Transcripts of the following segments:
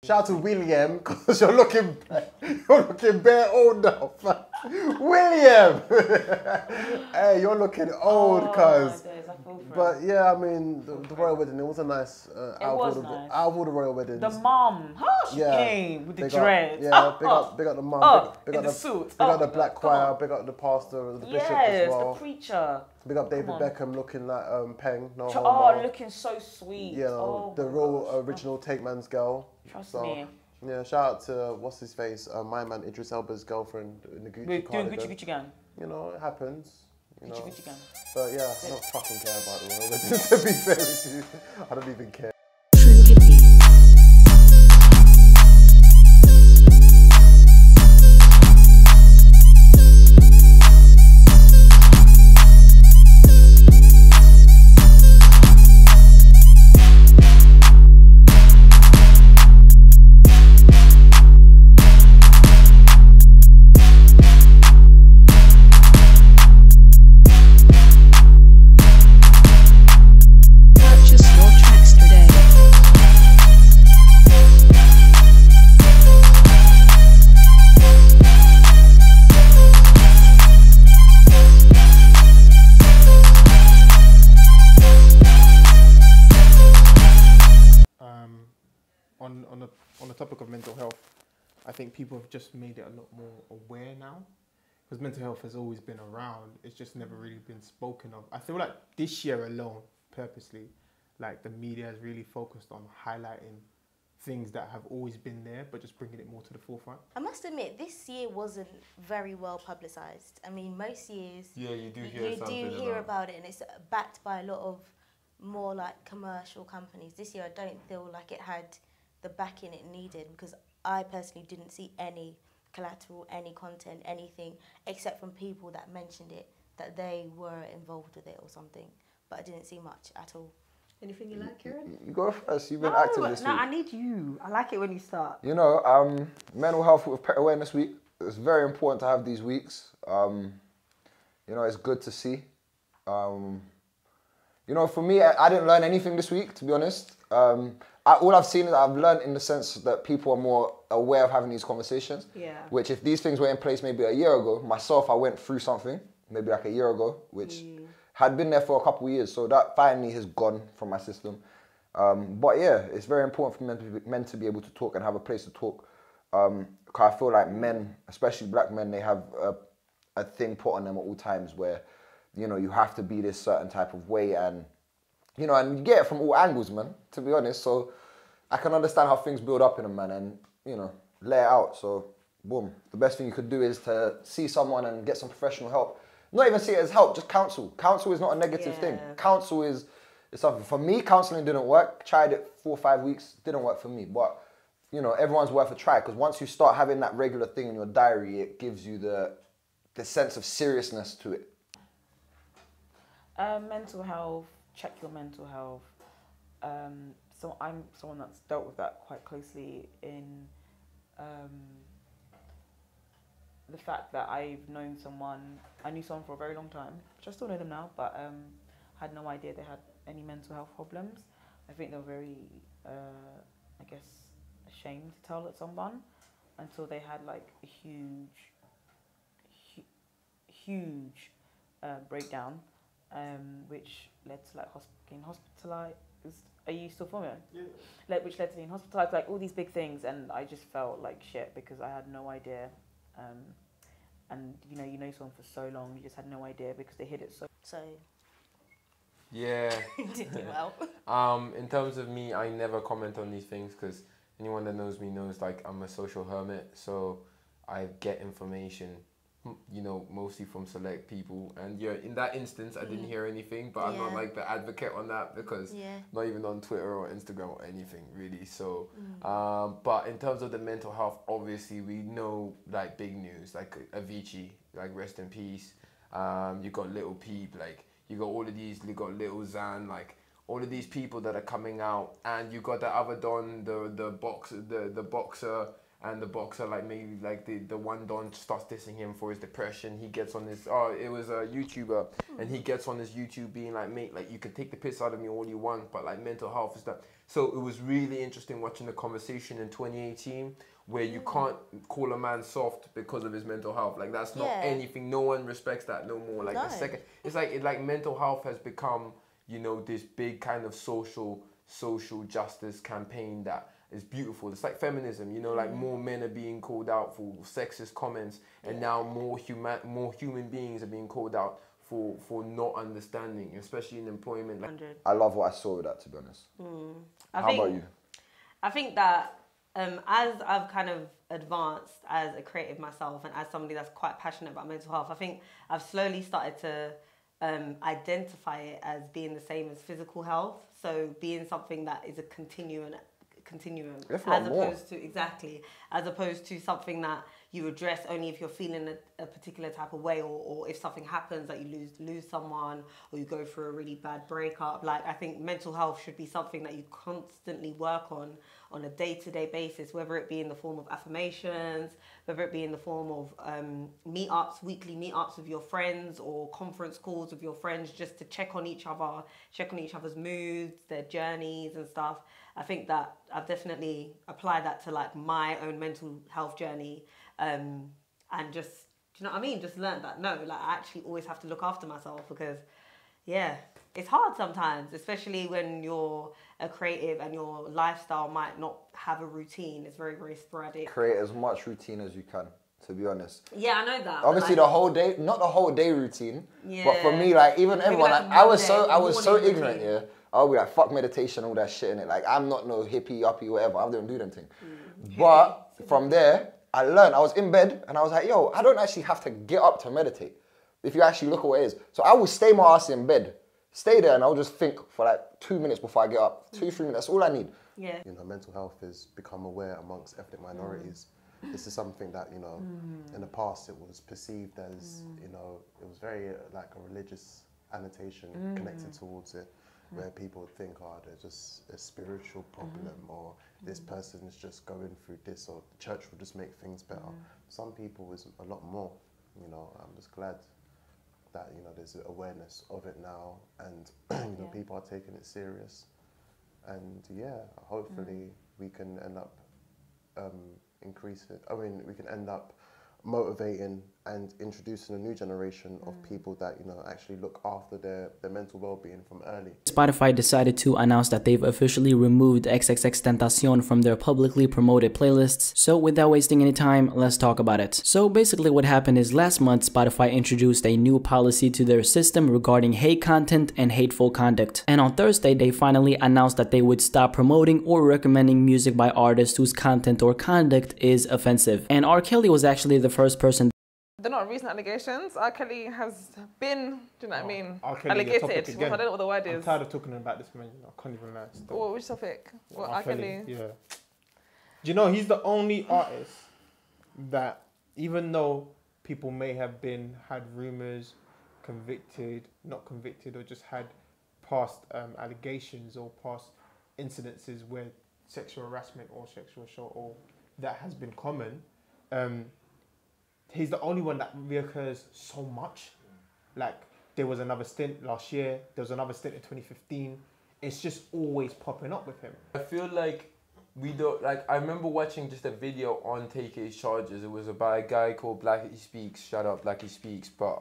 Shout out to William, because you're looking bare old now. William! Hey, you're looking old, cuz. But yeah, I mean, the royal wedding, it was a nice, out of all the royal weddings. The mom, she came with the dreads. Big up the mom, big up the suit. Big up the black choir, big up the pastor, the bishop as well. The preacher. Big up David Beckham looking like Peng, no homo. Oh, looking so sweet. You know, the real original Take Man's girl. Trust me. Yeah, shout out to, what's his face, my man Idris Elba's girlfriend in the Gucci cardigan. Doing Gucci gang. You know, it happens. You know. Gucci gang. But yeah, I don't fucking care about the royal wedding, to be fair with you. I don't even care. On the topic of mental health, I think people have just made it a lot more aware now, because mental health has always been around. It's just never really been spoken of. I feel like this year alone, purposely, like the media has really focused on highlighting things that have always been there, but just bringing it more to the forefront. I must admit, this year wasn't very well publicised. I mean, most years you do hear about it, and it's backed by a lot of more like commercial companies. This year, I don't feel like it had the backing it needed, because I personally didn't see any collateral, any content, anything, except from people that mentioned it, that they were involved with it or something. But I didn't see much at all. Anything you like, Karen? You go first. You've been active this week. No, I need you. I like it when you start. You know, Mental Health Pet Awareness Week. It's very important to have these weeks. You know, it's good to see. You know, for me, I didn't learn anything this week, to be honest. All I've seen is I've learned in the sense that people are more aware of having these conversations. Yeah. Which, if these things were in place maybe a year ago, myself, I went through something maybe like a year ago, which had been there for a couple of years. So that finally has gone from my system. But yeah, it's very important for men to be able to talk and have a place to talk. Cause I feel like men, especially black men, they have a thing put on them at all times where, you know, you have to be this certain type of way, and you know, and you get it from all angles, man, to be honest. So I can understand how things build up in a man and, you know, lay it out. So, boom. The best thing you could do is to see someone and get some professional help. Not even see it as help, just counsel. Counsel is not a negative thing. Counsel is something. For me, counseling didn't work. Tried it 4 or 5 weeks, didn't work for me. But, you know, everyone's worth a try, because once you start having that regular thing in your diary, it gives you the sense of seriousness to it. Mental health. Check your mental health. So I'm someone that's dealt with that quite closely in the fact that I knew someone for a very long time, which I still know them now, but had no idea they had any mental health problems. I think they were very, I guess, ashamed to tell someone until they had like a huge breakdown. Which led to like being hospitalized. Are you still following? Yeah. Which led to being hospitalized, like all these big things, and I just felt like shit because I had no idea. And you know someone for so long, you just had no idea because they hid it so. Yeah. Did you well? In terms of me, I never comment on these things because anyone that knows me knows like I'm a social hermit, so I get information, you know, mostly from select people, and yeah, in that instance I didn't hear anything, but I'm not like the advocate on that, because not even on Twitter or Instagram or anything really. So but in terms of the mental health, obviously we know like big news like Avicii, like rest in peace. You got Little Peep, like you got all of these, you got Little Xan, like all of these people that are coming out, and you got the other Don, the boxer. And the boxer, like maybe like the one Don starts dissing him for his depression. He gets on this, it was a YouTuber, and he gets on this YouTube being like, mate, like you can take the piss out of me all you want, but like mental health is that. So it was really interesting watching the conversation in 2018 where you can't call a man soft because of his mental health. Like that's not anything. No one respects that no more. Like the second, it's like mental health has become, you know, this big kind of social justice campaign that is beautiful. It's like feminism, you know, like more men are being called out for sexist comments, and now more human beings are being called out for not understanding, especially in employment. Like, I love what I saw with that, to be honest. How about you? I think that as I've kind of advanced as a creative myself and as somebody that's quite passionate about mental health, I think I've slowly started to identify it as being the same as physical health. So being something that is a continuum, as opposed to something that you address only if you're feeling a particular type of way, or if something happens that you lose someone, or you go through a really bad breakup. Like, I think mental health should be something that you constantly work on a day-to-day basis, whether it be in the form of affirmations, whether it be in the form of meetups, weekly meetups with your friends, or conference calls with your friends, just to check on each other's moods, their journeys and stuff. I think that I've definitely applied that to like my own mental health journey, and just, do you know what I mean? Just learned that, no, like I actually always have to look after myself, because it's hard sometimes, especially when you're a creative and your lifestyle might not have a routine. It's very, very sporadic. Create as much routine as you can, to be honest. Yeah, I know that. Obviously, like, the whole day, not the whole day routine, but for me, like even everyone, like, I was so ignorant, yeah. I'll be like, fuck meditation, all that shit in it. Like, I'm not no hippie, uppie, whatever. I don't do them thing. But from there, I learned. I was in bed and I was like, yo, I don't actually have to get up to meditate. If you actually look at what it is. So I will stay my ass in bed, stay there, and I'll just think for like 2 minutes before I get up. 2-3 minutes, that's all I need. Yeah. You know, mental health has become aware amongst ethnic minorities. This is something that, you know, in the past it was perceived as, you know, it was very like a religious annotation connected towards it, where people would think, oh, there's just a spiritual problem, or this person is just going through this, or the church will just make things better. Some people is a lot more, you know. I'm just glad that, you know, there's awareness of it now, and you know, people are taking it serious, and hopefully we can end up we can end up motivating and introducing a new generation of people that, you know, actually look after their mental well-being from early. Spotify decided to announce that they've officially removed XXXTentacion from their publicly promoted playlists. So without wasting any time, let's talk about it. So basically what happened is last month Spotify introduced a new policy to their system regarding hate content and hateful conduct. And on Thursday they finally announced that they would stop promoting or recommending music by artists whose content or conduct is offensive. And R. Kelly was actually the first person. They're not recent allegations. R. Kelly has been, do you know what I mean? Alligated. Well, I don't know what the word is. I'm tired of talking about this man. I can't even lie. What, which topic? What, R. Kelly? Yeah. Do you know, he's the only artist that, even though people may have had rumours, not convicted, or just had past allegations or past incidences where sexual harassment or sexual assault or that has been common, he's the only one that reoccurs so much. Like, there was another stint last year, there was another stint in 2015. It's just always popping up with him. I feel like we don't, like, I remember watching just a video on TK's charges. It was about a guy called Blackie Speaks, shout out Blackie Speaks, but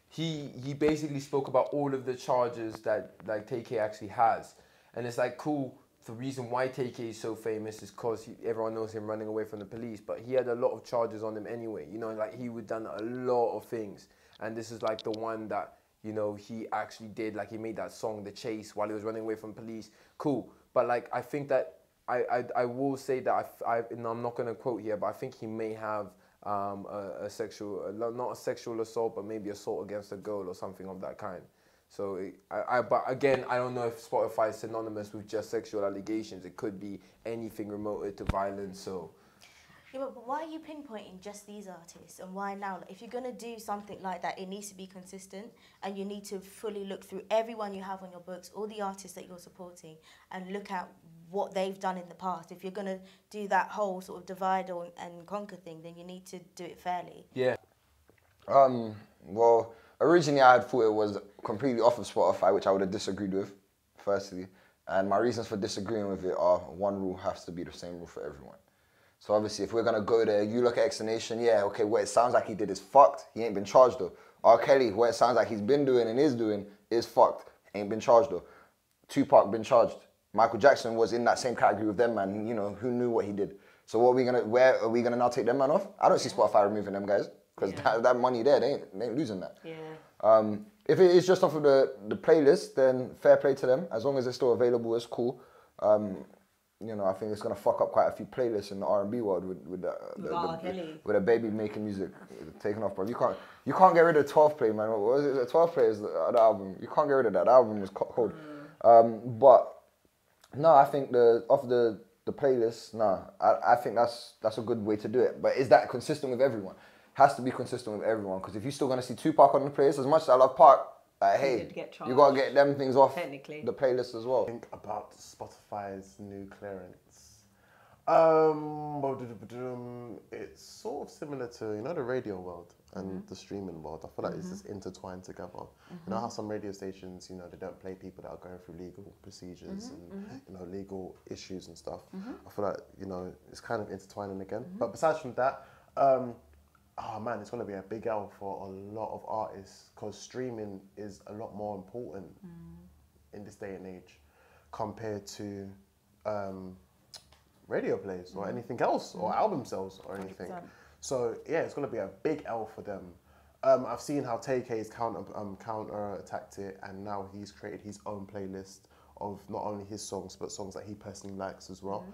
he basically spoke about all of the charges that like TK actually has. And it's like, cool, the reason why TK is so famous is because everyone knows him running away from the police, but he had a lot of charges on him anyway. You know, like, he would done a lot of things. And this is like the one that, you know, he actually did. Like, he made that song, The Chase, while he was running away from police. Cool. But like, I think that I will say that and I'm not going to quote here, but I think he may have a sexual, not a sexual assault, but maybe assault against a girl or something of that kind. So, but again, I don't know if Spotify is synonymous with just sexual allegations. It could be anything remoted to violence, so. Yeah, but why are you pinpointing just these artists, and why now? Like, if you're going to do something like that, it needs to be consistent, and you need to fully look through everyone you have on your books, all the artists that you're supporting, and look at what they've done in the past. If you're going to do that whole sort of divide and conquer thing, then you need to do it fairly. Yeah. Well, originally I had thought it was completely off of Spotify, which I would have disagreed with, firstly. And my reasons for disagreeing with it are, one rule has to be the same rule for everyone. So obviously, if we're gonna go there, you look at X Nation, yeah, okay, what it sounds like he did is fucked. He ain't been charged though. R. Kelly, what it sounds like he's been doing and is doing is fucked. Ain't been charged though. Tupac been charged. Michael Jackson was in that same category with them, man. You know, who knew what he did? So where are we gonna now take them man off? I don't see Spotify removing them guys because that money there, they ain't losing that. Yeah. If it is just off of the playlist, then fair play to them. As long as it's still available, it's cool. You know, I think it's gonna fuck up quite a few playlists in the R&B world with a baby making music taking off, bro. You can't get rid of 12 play, man. What was it? 12 play is the album. You can't get rid of that. The album was cold. But no, I think off the playlist, I think that's a good way to do it. But is that consistent with everyone? Has to be consistent with everyone, because if you're still gonna see Tupac on the playlist, as much as I love Pac, hey, you gotta get them things off the playlist as well. Think about Spotify's new clearance. It's sort of similar to, you know, the radio world and the streaming world. I feel like it's just intertwined together. You know how some radio stations, you know, they don't play people that are going through legal procedures and, you know, legal issues and stuff. I feel like, you know, it's kind of intertwining again. But besides from that, oh man, it's going to be a big L for a lot of artists, because streaming is a lot more important in this day and age compared to radio plays or anything else, or album sales or anything. 100%. So yeah, it's going to be a big L for them. I've seen how TK's counter-attacked it, and now he's created his own playlist of not only his songs, but songs that he personally likes as well.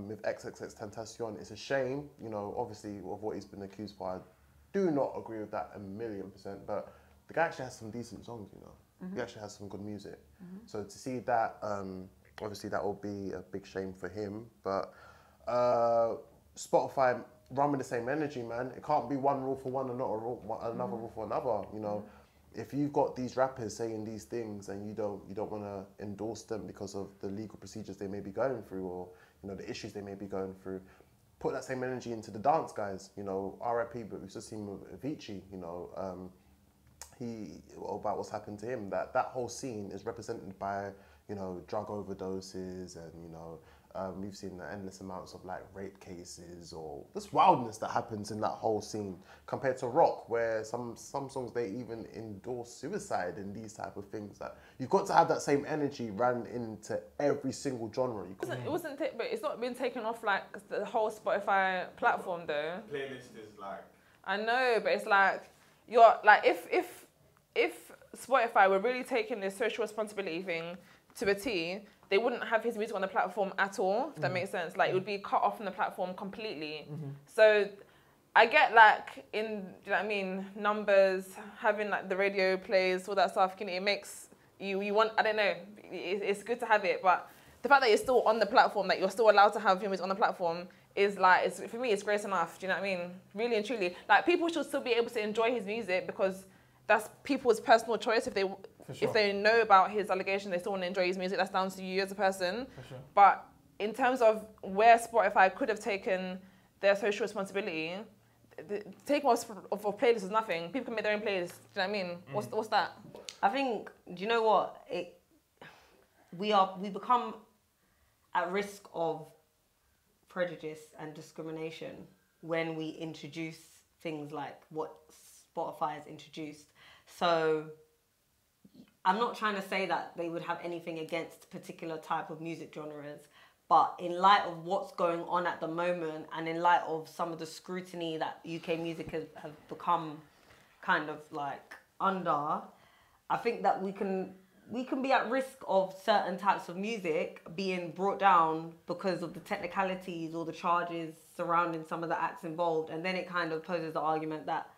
With XXXTentacion, it's a shame, you know, obviously of what he's been accused for. I do not agree with that 1,000,000%, but the guy actually has some decent songs, you know. He actually has some good music. So to see that, obviously that will be a big shame for him, but Spotify run with the same energy, man. It can't be one rule for one and not another rule for another, you know. If you've got these rappers saying these things and you don't want to endorse them because of the legal procedures they may be going through, or, you know, the issues they may be going through, put that same energy into the dance guys, you know. RIP, but we've just seen with Avicii, you know, about what's happened to him, that whole scene is represented by, you know, drug overdoses, and, you know, we've seen the endless amounts of like rape cases or this wildness that happens in that whole scene, compared to rock, where some songs they even endorse suicide and these type of things. That you've got to have that same energy ran into every single genre. But it's not been taken off like the whole Spotify platform though. Playlist is like, I know, but it's like you're like if Spotify were really taking this social responsibility thing to a T, they wouldn't have his music on the platform at all, if that makes sense. Like, it would be cut off from the platform completely. So I get, like, do you know what I mean, numbers, having, like, the radio plays, all that stuff, it makes you want, I don't know, it's good to have it, but the fact that you're still on the platform, that you're still allowed to have your music on the platform, is, like, for me, it's grace enough, do you know what I mean? Really and truly. Like, people should still be able to enjoy his music, because that's people's personal choice. If they know about his allegation, they still want to enjoy his music, that's down to you as a person. But in terms of where Spotify could have taken their social responsibility, taking off of playlists is nothing. People can make their own playlists. Do you know what I mean? What's that? I think, do you know what? We become at risk of prejudice and discrimination when we introduce things like what Spotify has introduced. So I'm not trying to say that they would have anything against particular type of music genres, but in light of what's going on at the moment, and in light of some of the scrutiny that UK music has become kind of like under, I think that we can be at risk of certain types of music being brought down because of the technicalities or the charges surrounding some of the acts involved. And then it kind of poses the argument that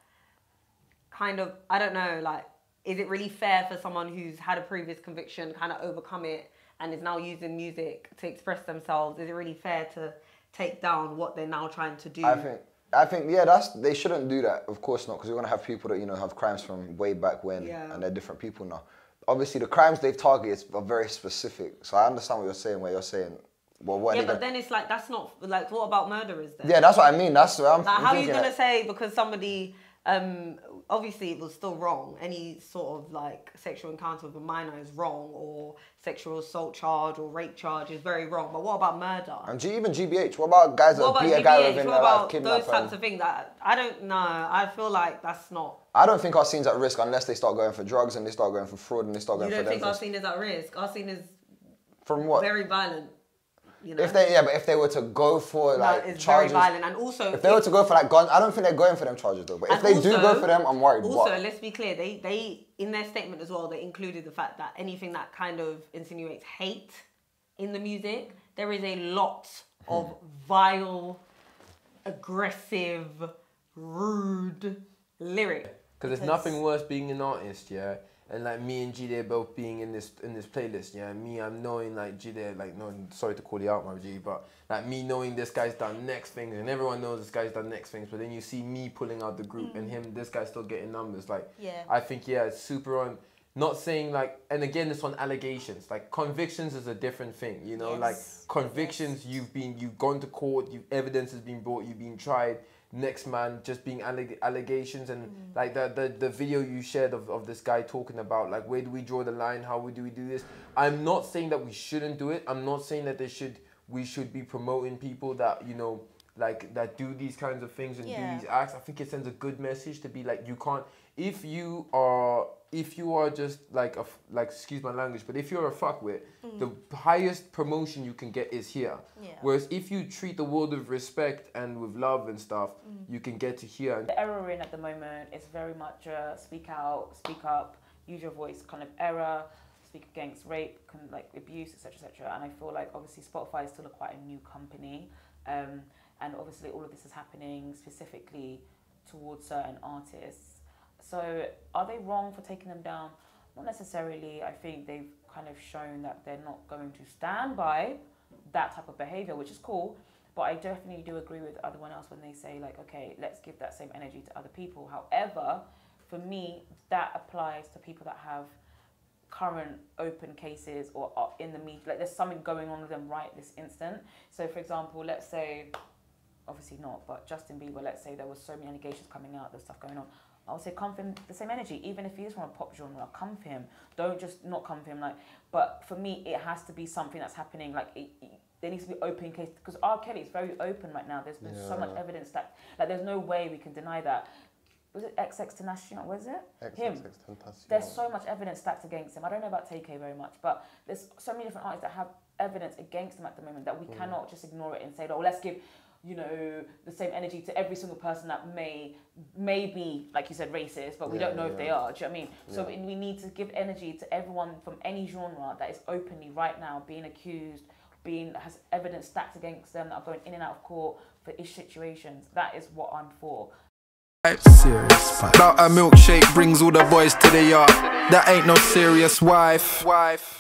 kind of, I don't know, like, is it really fair for someone who's had a previous conviction kind of overcome it and is now using music to express themselves? Is it really fair to take down what they're now trying to do? I think yeah, they shouldn't do that. Of course not, because you're gonna have people that, you know, have crimes from way back when, and they're different people now. Obviously, the crimes they've targeted are very specific. So I understand what you're saying. Where you're saying, well, what? Yeah, but then it's like, that's not like, what about murderers then? Yeah, that's what I mean. That's what I'm like, thinking. how are you gonna say because somebody Obviously it was still wrong. Any sort of like sexual encounter with a minor is wrong, or sexual assault charge or rape charge is very wrong. But what about murder? And even GBH, what about guys that beat a guy within their life, kidnap those types of things? That I don't know. I feel like that's not. I don't think our scene's at risk unless they start going for drugs and they start going for fraud and they start going for. You don't think our scene is at risk? Our scene is from what? Very violent. You know? But if they were to go for like it's charges, very violent, and also if they were to go for like guns, I don't think they're going for them charges though. But if they do go for them, I'm worried. Also, let's be clear, they in their statement as well, they included the fact that anything that kind of insinuates hate in the music, there is a lot of vile, aggressive, rude lyric. Because there's nothing worse being an artist, yeah. And like me and Jide both being in this playlist, yeah. Me, I'm knowing like Jide, like no, sorry to call you out, my G, but like me knowing this guy's done next things, and everyone knows this guy's done next things. But then you see me pulling out the group, and this guy's still getting numbers. Like, I think it's super on. Not saying like, and again, it's on allegations. Like convictions is a different thing, you know. Like convictions, you've gone to court, evidence has been brought, you've been tried. Next man just being allegations, and like the video you shared of this guy talking about like where do we draw the line, how do we do this. I'm not saying that we shouldn't do it. I'm not saying that we should be promoting people that, you know, like that do these kinds of things and do these acts. I think it sends a good message to be like, you can't, if you are just like excuse my language, but if you're a fuckwit, the highest promotion you can get is here. Whereas if you treat the world with respect and with love and stuff, you can get to here. The era we're in at the moment is very much speak out, speak up, use your voice kind of era, speak against rape, like abuse, etc., etc. And I feel like obviously Spotify is still quite a new company, and obviously all of this is happening specifically towards certain artists. So are they wrong for taking them down? Not necessarily. I think they've kind of shown that they're not going to stand by that type of behavior, which is cool. But I definitely do agree with everyone else when they say like, okay, let's give that same energy to other people. However, for me, that applies to people that have current open cases or are in the media. Like there's something going on with them right this instant. So for example, let's say, obviously not, but Justin Bieber, let's say there was so many allegations coming out, there's stuff going on. I would say come for him the same energy, even if he is from a pop genre, come for him. Don't just not come for him. Like, but for me, it has to be something that's happening. Like, there needs to be open case, because R. Kelly is very open right now. There's been so much evidence that, like, there's no way we can deny that. Was it XXXTentacion? Was it? Him. There's so much evidence stacked against him. I don't know about TK very much, but there's so many different artists that have evidence against him at the moment that we cannot just ignore it and say, oh, let's give, you know, the same energy to every single person that may be, like you said, racist, but we don't know if they are. Do you know what I mean? So we need to give energy to everyone from any genre that is openly right now being accused, has evidence stacked against them, that are going in and out of court for ish situations. That is what I'm for. Serious. About a milkshake brings all the boys to the yard. That ain't no serious wife.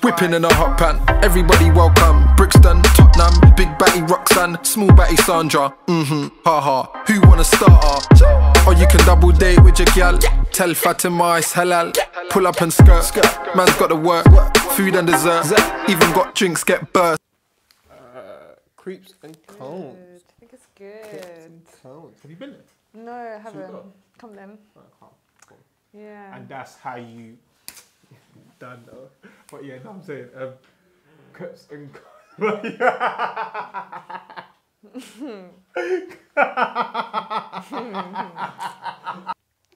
Whipping in a hot pan. Everybody welcome. Brixton, Tottenham, big batty Roxanne, small batty Sandra. Haha. Who wanna start her? Or you can double date with your gal. Tell Fatima it's halal. Pull up and skirt. Man's got the work. Food and dessert. Even got drinks get burst. Crepes and Cones. I think it's good. Crepes and Cones. Have you been there? No, I haven't. Come then. Oh, cool. Yeah. And that's how you done though. But yeah, no, I'm saying Crepes and Cones.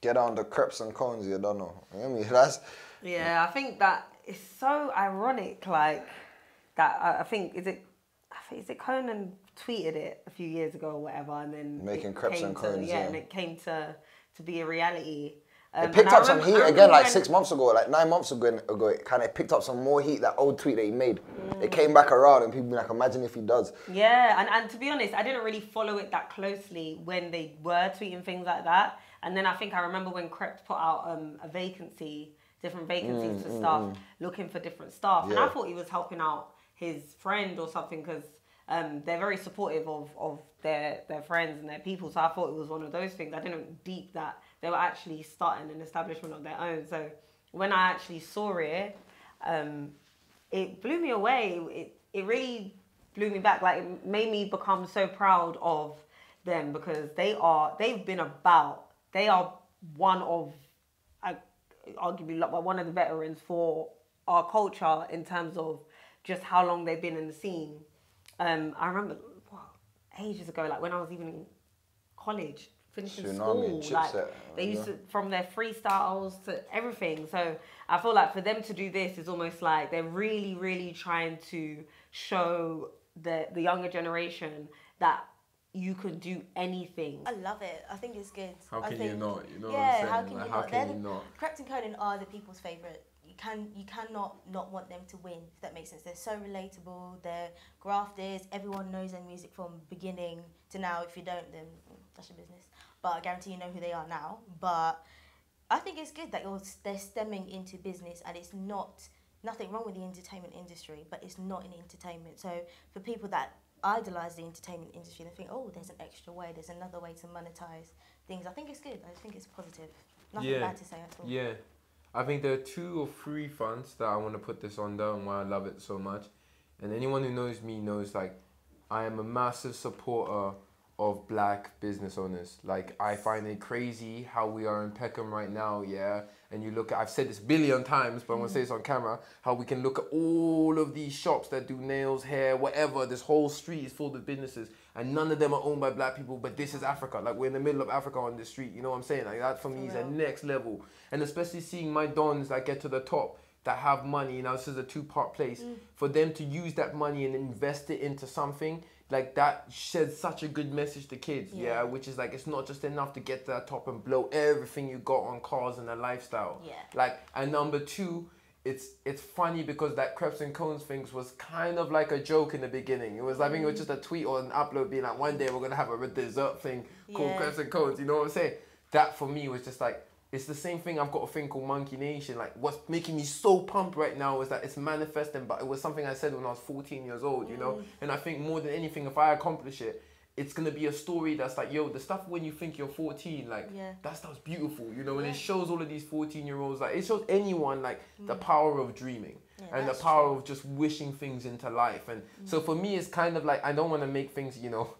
Get on the Crepes and Cones, you don't know. You know what I mean? That's... Yeah, I think that it's so ironic, like that. I think is it Conan tweeted it a few years ago or whatever, and then making Crepes and Cones, and it came to be a reality. It picked up some heat again, like 6 months ago, like 9 months ago. It kind of picked up some more heat. That old tweet that he made, it came back around, and people be like, imagine if he does. Yeah, and to be honest, I didn't really follow it that closely when they were tweeting things like that. And then I think I remember when Crepes put out different vacancies for staff, looking for different staff, and I thought he was helping out his friend or something, because they're very supportive of their friends and their people. So I thought it was one of those things. I didn't deep that they were actually starting an establishment of their own. So when I actually saw it, it blew me away. It really blew me back. Like, it made me become so proud of them, because they are one of, arguably, one of the veterans for our culture in terms of just how long they've been in the scene. I remember ages ago, like when I was even in college, finishing school, like they used to, from their freestyles to everything. So I feel like for them to do this is almost like they're really, really trying to show the younger generation that you can do anything. I love it. I think it's good. How can you not? You know yeah, what I'm saying? how can you not? not? Crepes and Cones are the people's favourite. You cannot not want them to win, if that makes sense. They're so relatable, they're grafters, everyone knows their music from beginning to now. If you don't, then that's your business. But I guarantee you know who they are now. But I think it's good that they're stemming into business, and it's nothing wrong with the entertainment industry, but it's not in entertainment. So for people that idolise the entertainment industry, they think, oh, there's an extra way, there's another way to monetize things. I think it's good. I think it's positive. Nothing bad to say at all. Yeah. I think there are 2 or 3 fronts that I want to put this on and why I love it so much. And anyone who knows me knows, like, I am a massive supporter of black business owners. Like, I find it crazy how we are in Peckham right now, yeah? And you look at, I've said this a billion times, but I'm gonna say this on camera, how we can look at all of these shops that do nails, hair, whatever, this whole street is full of businesses, and none of them are owned by black people, but this is Africa. Like, we're in the middle of Africa on this street, you know what I'm saying? Like, that for me is a next level. And especially seeing my dons that get to the top, that have money, now this is a 2-part place, for them to use that money and invest it into something, like that sheds such a good message to kids, yeah, which is like, it's not just enough to get to the top and blow everything you got on cars and a lifestyle. Yeah. Like, and number 2, it's funny because that Crepes and Cones things was kind of like a joke in the beginning. It was, I think it was just a tweet or an upload being like, one day we're gonna have a dessert thing called Crepes and Cones, you know what I'm saying? That for me was just like, it's the same thing. I've got a thing called Monkey Nation. Like, what's making me so pumped right now is that it's manifesting, but it was something I said when I was 14 years old, you know? And I think more than anything, if I accomplish it, it's going to be a story that's like, yo, the stuff when you think you're 14, like, that stuff's beautiful, you know? And it shows all of these 14-year-olds, like, it shows anyone, like, the power of dreaming and the power of just wishing things into life. And so for me, it's kind of like, I don't want to make things, you know,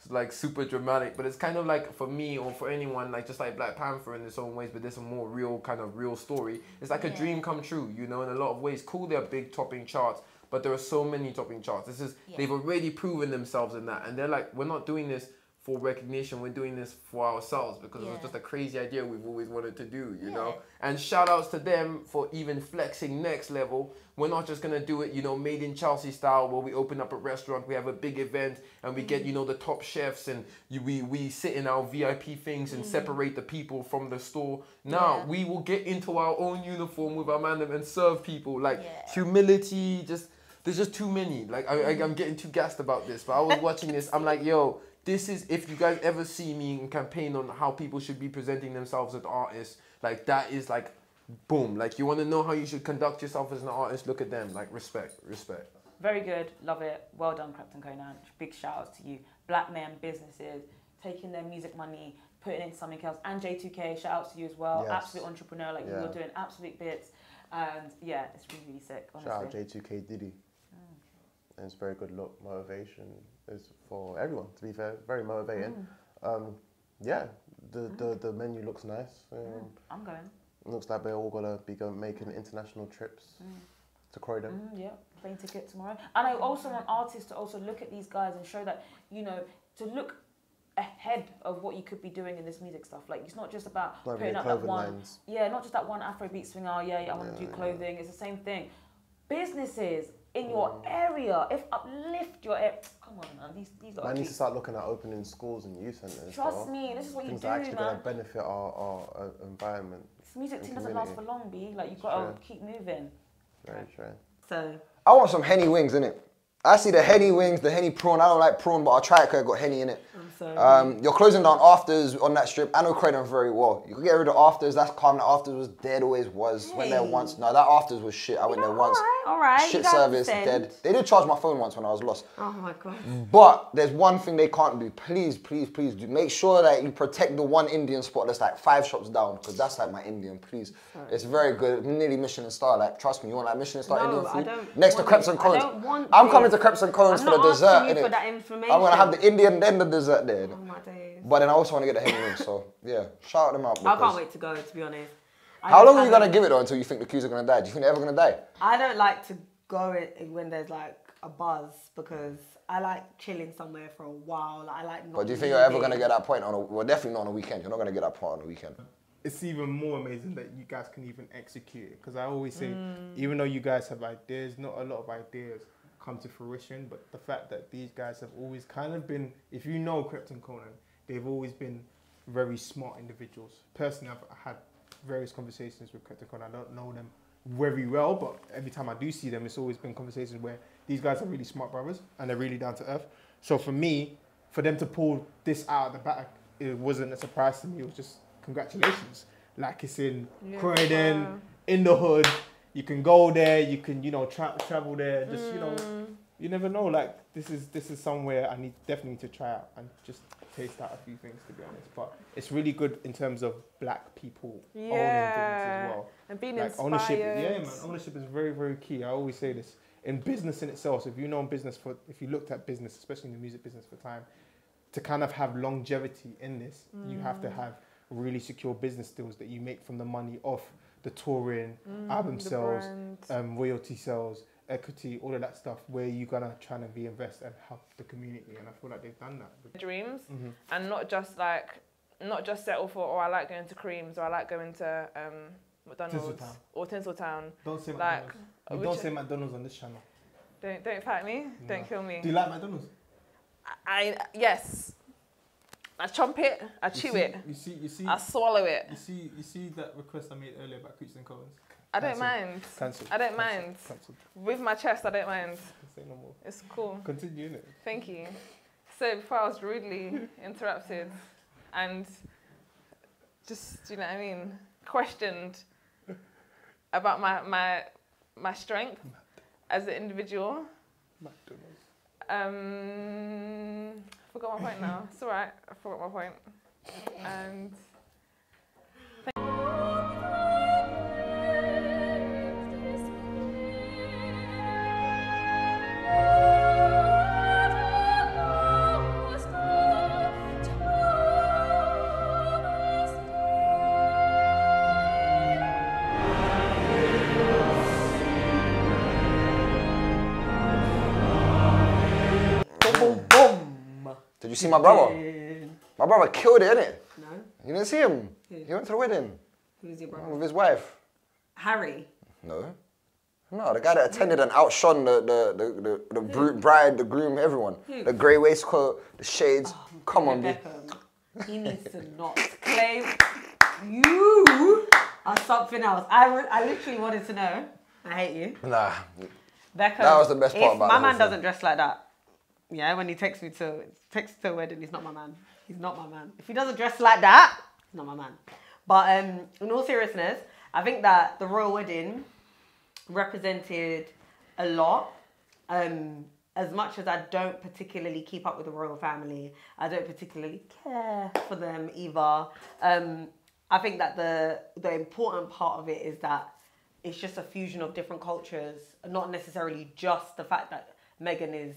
like super dramatic, but it's kind of like for me or for anyone, like just like Black Panther in its own ways, but there's a more real kind of real story. It's like a dream come true, you know, in a lot of ways. Cool, they're big topping charts, but there are so many topping charts. This is they've already proven themselves in that, and they're like, we're not doing this for recognition, we're doing this for ourselves because it was just a crazy idea we've always wanted to do, you know. And shout outs to them for even flexing next level. We're not just gonna do it, you know, made in Chelsea style where we open up a restaurant, we have a big event and we get, you know, the top chefs and we sit in our VIP things and separate the people from the store. Now we will get into our own uniform with our man and serve people. Like humility, there's just too many. Like I'm getting too gassed about this, but I was watching this, I'm like, yo, this is, if you guys ever see me in campaign on how people should be presenting themselves as artists, like that is like, boom. Like you want to know how you should conduct yourself as an artist, look at them. Like respect. Very good, love it. Well done, Crepes and Cones. Big shout outs to you. Black men, businesses, taking their music money, putting it into something else. And J2K, shout outs to you as well. Yes. Absolute entrepreneur, like you're doing absolute bits. And yeah, it's really, really sick, honestly. Shout out J2K Diddy. And it's a very good look. Motivation is for everyone, to be fair. Very motivating. Yeah, the menu looks nice. I'm going. It looks like they're all gonna be making international trips to Croydon. Yeah, plane ticket tomorrow. And I also want artists to also look at these guys and show that, you know, to look ahead of what you could be doing in this music stuff. Like it's not just about putting up that one, not just that one Afrobeat swing. Oh yeah, I want to do clothing. It's the same thing. Businesses in your area, uplift your area. Come on, man. These I need to start looking at opening schools and youth centres. Trust me, this is what you do, man. Things that actually going to benefit our environment. This music team doesn't last for long, B. Like you've got to keep moving. Very true. So I want some Henny wings, innit? I see the Henny wings, the Henny prawn. I don't like prawn, but I'll try it because it's got Henny in it. You're closing down afters on that strip. I know Croydon very well. You can get rid of afters. That's calm. The afters was dead, always was. Went there once. No, that afters was shit. I went there once. All right. Shit service, dead. They did charge my phone once when I was lost. Oh my God. But there's one thing they can't do. Please, please, please do. Make sure that you protect the one Indian spot that's like 5 shops down, because that's like my Indian, please. It's very good. Nearly Michelin star. Like, trust me, you want like Michelin star Indian food? I don't. Next to Crepes and Cones. I'm coming to Crepes and Cones for the dessert. I'm not asking you for that information. I'm going to have the Indian, then the dessert there. Oh my days. But then I also want to get the Henry Wings, so yeah, shout them out. I can't wait to go, to be honest. How long are you going to give it though until you think the queues are going to die? Do you think they're ever going to die? I don't like to go when there's like a buzz because I like chilling somewhere for a while. Like, I like not. But do you think you're ever going to get that point on well, definitely not on a weekend. You're not going to get that point on a weekend. It's even more amazing that you guys can even execute it. Because I always say, even though you guys have ideas, not a lot of ideas come to fruition. But the fact that these guys have always kind of been, if you know Crepes and Cones, they've always been very smart individuals. Personally, I've had various conversations with Crepes and Cones. I don't know them very well, but every time I do see them, it's always been conversations where these guys are really smart brothers and they're really down to earth. So for me, for them to pull this out of the bag, it wasn't a surprise to me. It was just congratulations. Like it's in Croydon, in the hood. You can go there. You can, travel there. Just, you never know. Like this is somewhere I definitely need to try out and just taste out a few things, to be honest. But it's really good in terms of black people owning things as well. And being like inspired. Ownership, man. Ownership is very, very key. I always say this. In business in itself, if you know business if you looked at business, especially in the music business for time, to kind of have longevity in this, you have to have really secure business deals that you make from the money off the touring, album sales, royalty sales, equity, all of that stuff, where you're gonna try to reinvest and help the community. And I feel like they've done that. Dreams, and not just settle for, I like going to Creams, or I like going to McDonald's or Tinseltown. Don't say like, McDonald's. Don't say McDonald's on this channel. Don't fight me. No. Don't kill me. Do you like McDonald's? Yes. I chomp it. I chew it. You see. I swallow it. You see that request I made earlier about Crepes and Cones? I don't mind. Cancelled. I don't mind. Cancelled. With my chest, I don't mind. Say no more. It's cool. Continue, innit? Thank you. So before I was rudely interrupted and just, you know what I mean, questioned about my strength as an individual. McDonald's. Forgot my point now. It's alright. I forgot my point. And Did you see my brother? My brother killed it, innit? No. You didn't see him? Who? He went to the wedding. Who's your brother? With his wife. Harry. No, the guy that attended and outshone the bride, the groom, everyone. Who? The grey waistcoat, the shades. Come on, B. He needs to not claim you are something else. I literally wanted to know. I hate you. Nah. Beckham, that was the best part about it. My man doesn't dress like that. Yeah, when he takes me to a wedding, he's not my man. He's not my man. If he doesn't dress like that, he's not my man. But in all seriousness, I think that the royal wedding represented a lot. As much as I don't particularly keep up with the royal family, I don't particularly care for them either. I think that the important part of it is that it's just a fusion of different cultures, not necessarily just the fact that Meghan is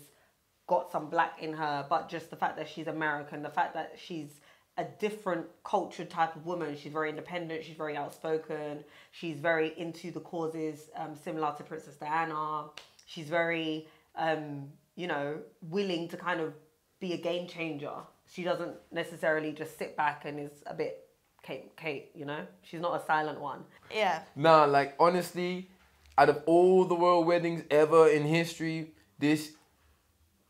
got some black in her, but just the fact that she's American, the fact that she's a different cultured type of woman. She's very independent, she's very outspoken, she's very into the causes similar to Princess Diana. She's very, willing to kind of be a game changer. She doesn't necessarily just sit back and is a bit Kate, She's not a silent one. Yeah. Nah, like honestly, out of all the royal weddings ever in history, this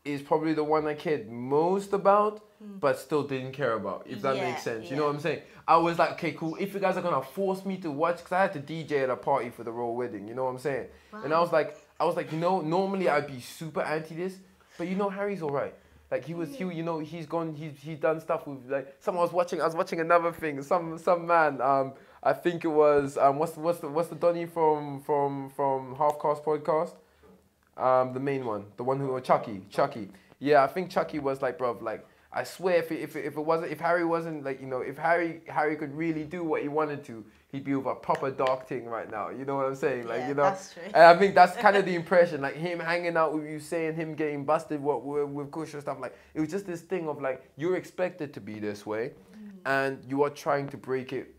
is probably the one I cared most about, but still didn't care about, if that makes sense. You know what I'm saying? I was like, okay, cool. If you guys are going to force me to watch, because I had to DJ at a party for the royal wedding, you know what I'm saying? Wow. And I was like, normally I'd be super anti this, but Harry's all right. Like he's done stuff with like I was watching another thing. Some man. I think it was what's the Donny from Half Cast podcast. The main one, the one who Chucky. Yeah, I think Chucky was like, bruv, like I swear, if Harry wasn't like, you know, if Harry could really do what he wanted to, he'd be with a proper dark thing right now. You know what I'm saying? Like, Yeah, you know, that's true. and I think that's kind of the impression, like him hanging out with you, saying him getting busted with Kush and stuff. Like, it was just this thing of like, you're expected to be this way, and you are trying to break it.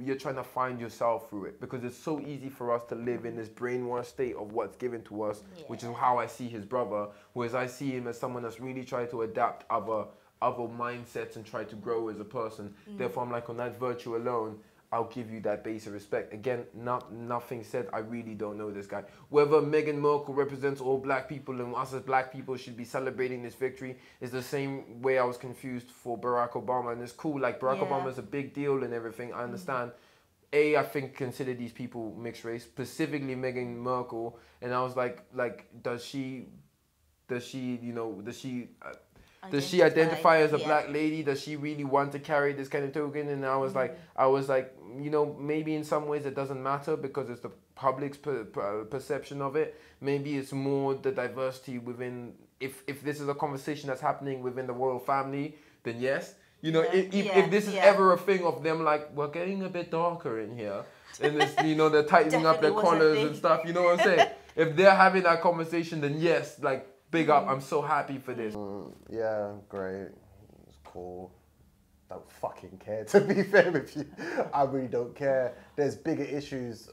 You're trying to find yourself through it, because it's so easy for us to live in this brainwashed state of what's given to us, which is how I see his brother. Whereas I see him as someone that's really tried to adapt other mindsets and try to grow as a person. Therefore, I'm like, on that virtue alone, I'll give you that base of respect. Again, nothing said, I really don't know this guy. Whether Meghan Markle represents all black people and us as black people should be celebrating this victory is the same way I was confused for Barack Obama. And it's cool, like Barack Obama's a big deal and everything, I understand. I think consider these people mixed race, specifically Meghan Markle. And I was like, does she identify as a black lady? Does she really want to carry this kind of token? And I was like, you know, maybe in some ways it doesn't matter because it's the public's perception of it. Maybe it's more the diversity within, if this is a conversation that's happening within the royal family, then yes. You know, if this is ever a thing of them like, we're getting a bit darker in here, and it's, you know, they're tightening up their collars and stuff, you know what I'm saying? If they're having that conversation, then yes, like, big up, I'm so happy for this. Yeah, great, it's cool. Don't fucking care, to be fair with you. I really don't care. There's bigger issues,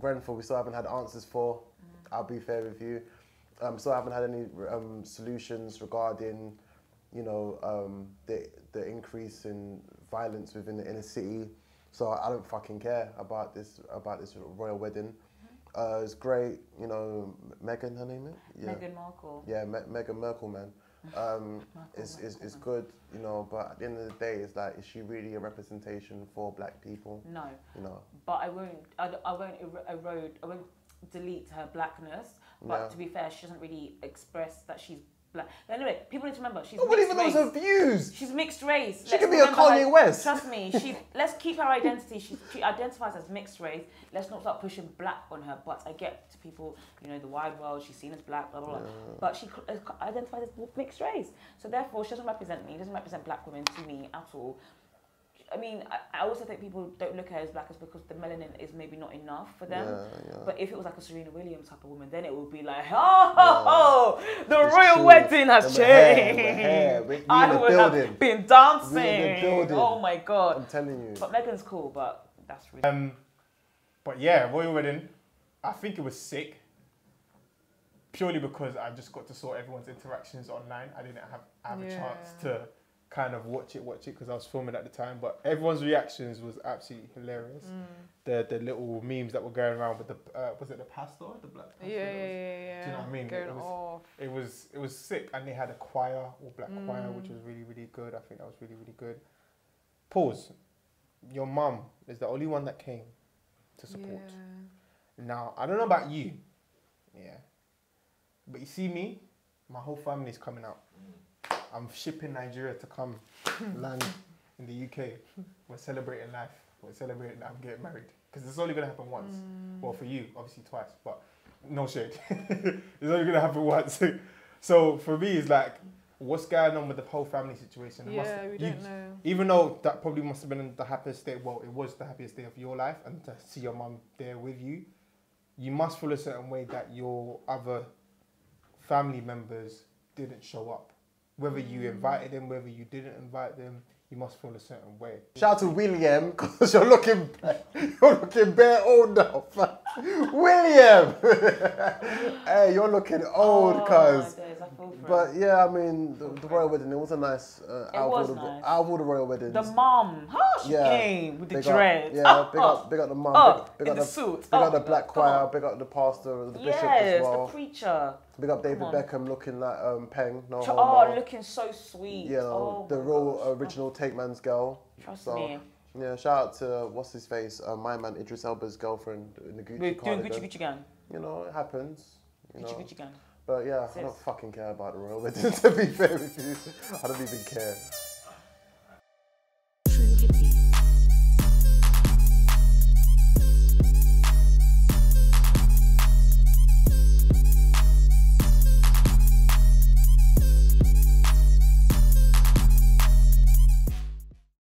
Grenfell, we still haven't had answers for. I'll be fair with you. Still haven't had any solutions regarding, you know, the increase in violence within the inner city. So I don't fucking care about this royal wedding. It's great, you know, Meghan, her name is? Yeah. Meghan Markle. Yeah, Meghan Markle, man. It's good, you know, but at the end of the day, it's like, is she really a representation for black people? No. You know. But I won't delete her blackness, but to be fair, she doesn't really express that she's black. Anyway, people need to remember she's nobody mixed even race. knows her views. She's mixed race. She could be a Kanye West. Trust me. Let's keep her identity. She identifies as mixed race. Let's not start pushing black on her. But I get to people, you know, the wide world. She's seen as black, blah blah blah. But she identifies as mixed race. So therefore, she doesn't represent me. Doesn't represent black women to me at all. I mean, I also think people don't look at her as black as because the melanin is maybe not enough for them. But if it was like a Serena Williams type of woman, then it would be like, the royal wedding has changed. I would have been dancing. Oh my God. I'm telling you. But Meghan's cool, but that's really... But yeah, royal wedding, I think it was sick. Purely because I just got to sort everyone's interactions online. I didn't have a chance to kind of watch it because I was filming at the time, but everyone's reactions was absolutely hilarious. The little memes that were going around with the was it the pastor, the black pastor? Yeah. Do you know what I mean? Going off. It was sick, and they had a choir, all black choir, which was really, really good. I think that was really, really good. Pause. Your mum is the only one that came to support. Now I don't know about you, but you see me, my whole family's coming out. I'm shipping Nigeria to come land in the UK. We're celebrating life. We're celebrating that I'm getting married. Because it's only going to happen once. Well, for you, obviously twice, but no shade. It's only going to happen once. So for me, it's like, what's going on with the whole family situation? We don't know. Even though that probably must have been the happiest day, well, it was the happiest day of your life, and to see your mum there with you, you must feel a certain way that your other family members didn't show up. Whether you invited them, whether you didn't invite them, you must feel a certain way. Shout out to William, because you're looking bare old now. William! Hey, you're looking old, cuz. But yeah, I mean, the royal wedding, it was a nice, out of all the royal weddings. The mom, she came with the dreads. Big up the mom. Big up the suit. Big up the black choir, big up the pastor, the bishop as well. Yes, the preacher. Big up David Beckham looking like Peng. No looking so sweet. You know, the real original Take Man's girl. Trust me. Yeah, shout out to, what's his face, my man Idris Elba's girlfriend in the Gucci cardigan. Doing Gucci gang. You know, it happens. Gucci gang. But yeah, I don't fucking care about the royal wedding, to be fair with you. I don't even care.